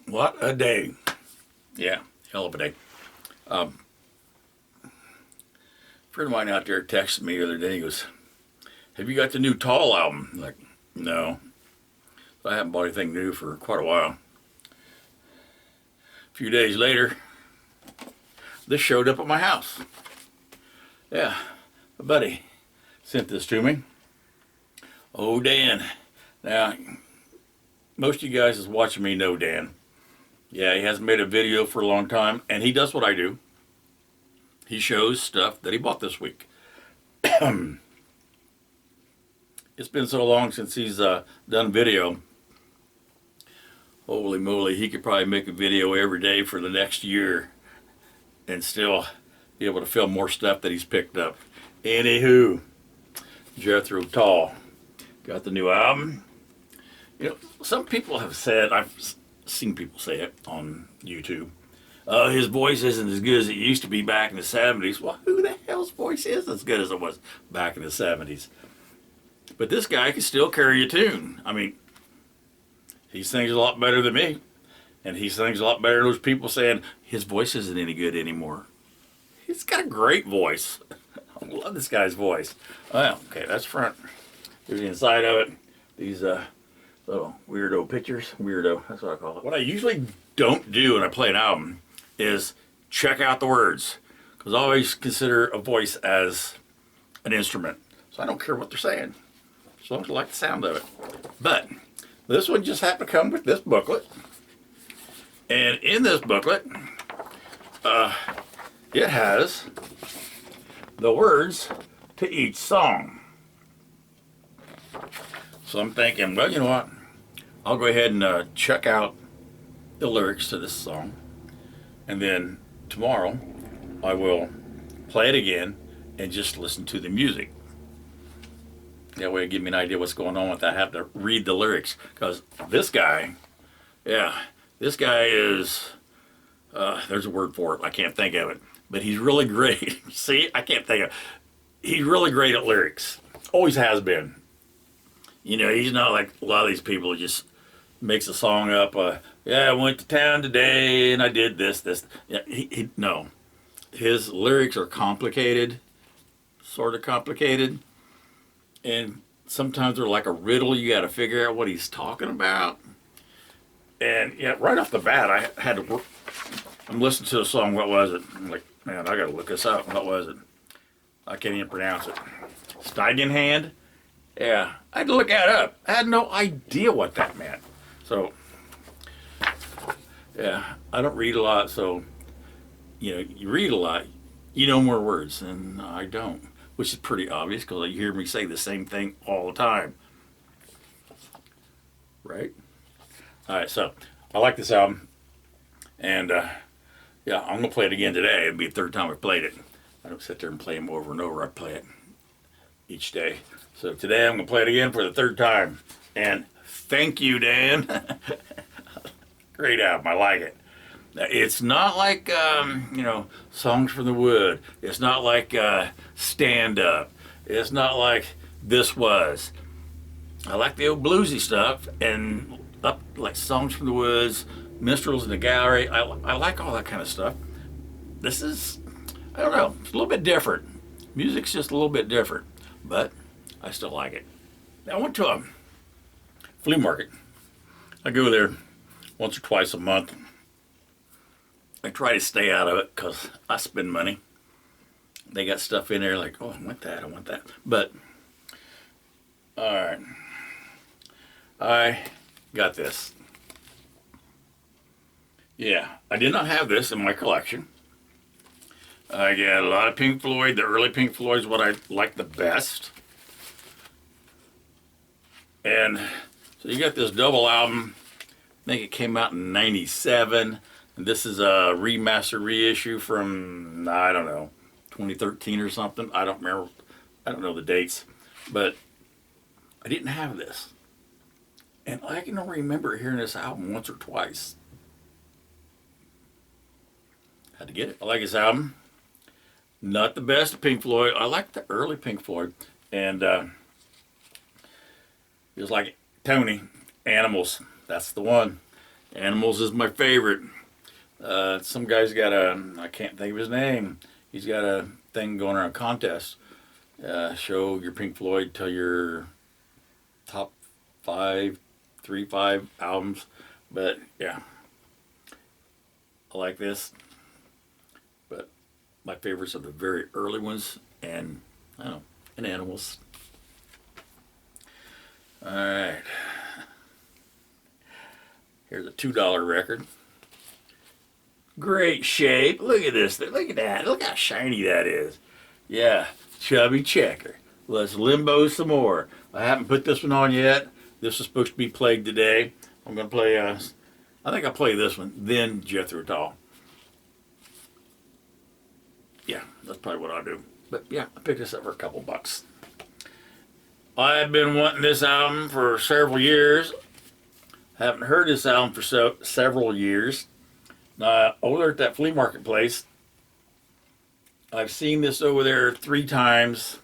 What a day. Yeah, hell of a day. Um, a friend of mine out there texted me the other day. He goes, have you got the new Tall album? I'm like, no. I haven't bought anything new for quite a while. A few days later, this showed up at my house. Yeah, a buddy sent this to me. Oh, Dan. Now, most of you guys is watching me know Dan. Yeah, he hasn't made a video for a long time, and he does what I do. He shows stuff that he bought this week. It's been so long since he's done video. Holy moly, he could probably make a video every day for the next year and still be able to film more stuff that he's picked up. Anywho, Jethro Tull got the new album. You know, some people have said, I've seen people say it on YouTube, his voice isn't as good as it used to be back in the 70s. Well, who the hell's voice is as good as it was back in the 70s? But this guy can still carry a tune. I mean, he sings a lot better than me. And he sings a lot better than those people saying his voice isn't any good anymore. He's got a great voice. I love this guy's voice. Well, okay, that's front. Here's the inside of it. These little weirdo pictures. Weirdo, that's what I call it. What I usually don't do when I play an album is check out the words. Because I always consider a voice as an instrument. So I don't care what they're saying, as long as I like the sound of it. But this one just happened to come with this booklet. And in this booklet, it has the words to each song. So I'm thinking, well, you know what? I'll go ahead and check out the lyrics to this song. And then tomorrow, I will play it again and just listen to the music. That way it'll give me an idea what's going on without having to read the lyrics. Because this guy, this guy is, there's a word for it, I can't think of it. But he's really great. See, I can't think of it. He's really great at lyrics. Always has been. You know, he's not like a lot of these people who just makes a song up. Yeah, I went to town today and I did this. Yeah, no. His lyrics are complicated, sort of complicated. And sometimes they're like a riddle. You got to figure out what he's talking about. And yeah, right off the bat, I had to work. I'm listening to a song. What was it? I'm like, man, I got to look this up. What was it? I can't even pronounce it. Steigenhand? Yeah, I had to look that up. I had no idea what that meant. So, yeah, I don't read a lot. So, you know, you read a lot, you know more words, and I don't. Which is pretty obvious because you hear me say the same thing all the time. Right? All right, so I like this album. And yeah, I'm going to play it again today. It'll be the third time I played it. I don't sit there and play them over and over. I play it each day. So today I'm going to play it again for the third time. And thank you, Dan. Great album. I like it. It's not like, you know, Songs from the Wood. It's not like Stand Up. It's not like This Was. I like the old bluesy stuff and up like Songs from the Woods, Minstrels in the Gallery. I like all that kind of stuff. This is, I don't know, it's a little bit different. Music's just a little bit different, but I still like it. I went to a flea market. I go there once or twice a month. I try to stay out of it because I spend money. They got stuff in there like, oh, I want that, I want that. But, all right, I got this. Yeah, I did not have this in my collection. I got a lot of Pink Floyd. The early Pink Floyd is what I like the best. And so you got this double album. I think it came out in '97. And this is a remaster reissue from, I don't know, 2013 or something. I don't remember. I don't know the dates. But I didn't have this. And I can only remember hearing this album once or twice. Had to get it. I like this album. Not the best of Pink Floyd. I like the early Pink Floyd. And just like Tony, Animals. That's the one. Animals is my favorite. Some guy's got I can't think of his name. He's got a thing going on, a contest. Show your Pink Floyd, tell your top 5 albums. But yeah, I like this. But my favorites are the very early ones, and I don't know, and Animals. All right. Here's a $2 record. Great shape. Look at this. Look at that. Look how shiny that is. Yeah, Chubby Checker. Let's limbo some more. I haven't put this one on yet. This is supposed to be played today. I'm going to play, I think I'll play this one, then Jethro Tull. Yeah, that's probably what I'll do. But yeah, I picked this up for a couple bucks. I've been wanting this album for several years. Haven't heard this album for several years. Over at that flea market place, I've seen this over there 3 times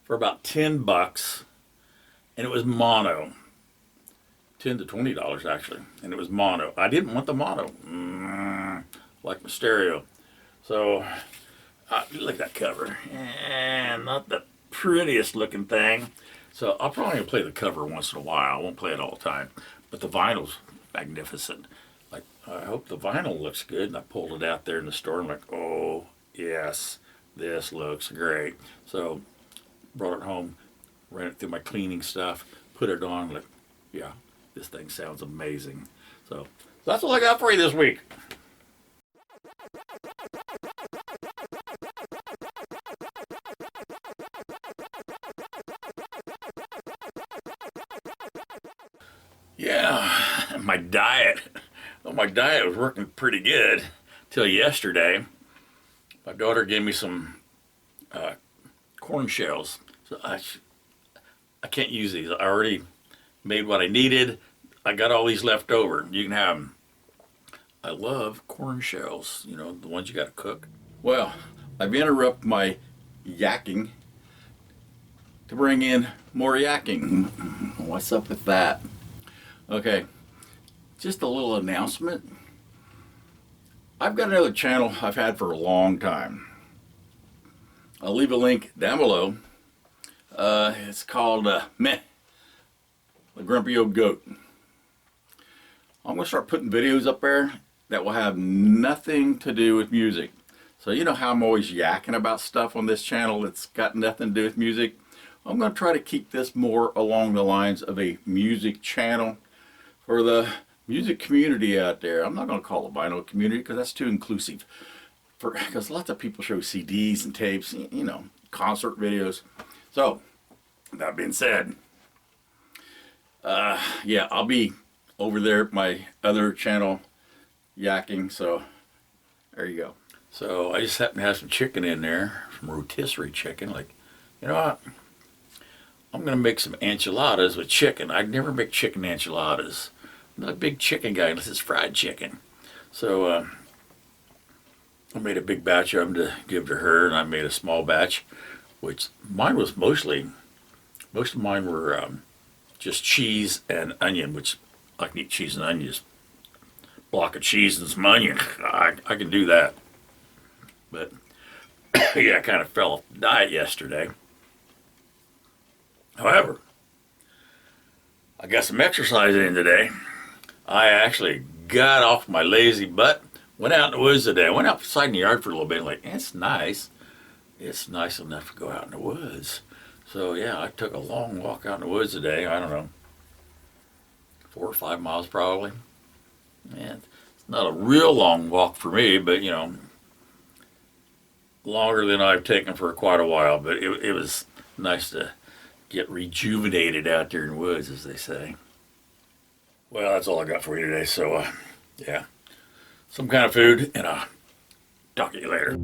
for about 10 bucks, and it was mono. $10 to $20 actually, and it was mono. I didn't want the mono, like my stereo. So, look at that cover. And not the prettiest looking thing. So I'll probably play the cover once in a while. I won't play it all the time. But the vinyl's magnificent. Like, I hope the vinyl looks good. And I pulled it out there in the store. And I'm like, oh, yes, this looks great. So brought it home, ran it through my cleaning stuff, put it on. Like, yeah, this thing sounds amazing. So that's all I got for you this week. Yeah, my diet. Well, my diet was working pretty good till yesterday. My daughter gave me some corn shells. So I can't use these. I already made what I needed. I got all these left over. You can have them. I love corn shells, you know, the ones you got to cook. Well, I've interrupted my yakking to bring in more yakking. What's up with that? Okay, just a little announcement. I've got another channel I've had for a long time. I'll leave a link down below. It's called the Grumpy Old Goat. I'm going to start putting videos up there that will have nothing to do with music. So you know how I'm always yakking about stuff on this channel that's got nothing to do with music? I'm going to try to keep this more along the lines of a music channel for the music community out there. I'm not going to call it vinyl community because that's too inclusive. Because lots of people show CDs and tapes, you know, concert videos. So, that being said, yeah, I'll be over there at my other channel yakking. So, there you go. So, I just happen to have some chicken in there, some rotisserie chicken. Like, you know what? I'm going to make some enchiladas with chicken. I'd never make chicken enchiladas. I'm not a big chicken guy unless it's fried chicken. So I made a big batch of them to give to her, and I made a small batch, which mine was most of mine were just cheese and onion, which I can eat cheese and onions. Block of cheese and some onion, I can do that. But yeah, I kind of fell off the diet yesterday. However, I got some exercise in today. I actually got off my lazy butt, went out in the woods today. I went outside in the yard for a little bit, like, it's nice. It's nice enough to go out in the woods. So yeah, I took a long walk out in the woods today. I don't know, 4 or 5 miles probably. And it's not a real long walk for me, but you know, longer than I've taken for quite a while. But it was nice to get rejuvenated out there in the woods, as they say. Well, that's all I got for you today. So, yeah, some kind of food, and I'll talk to you later.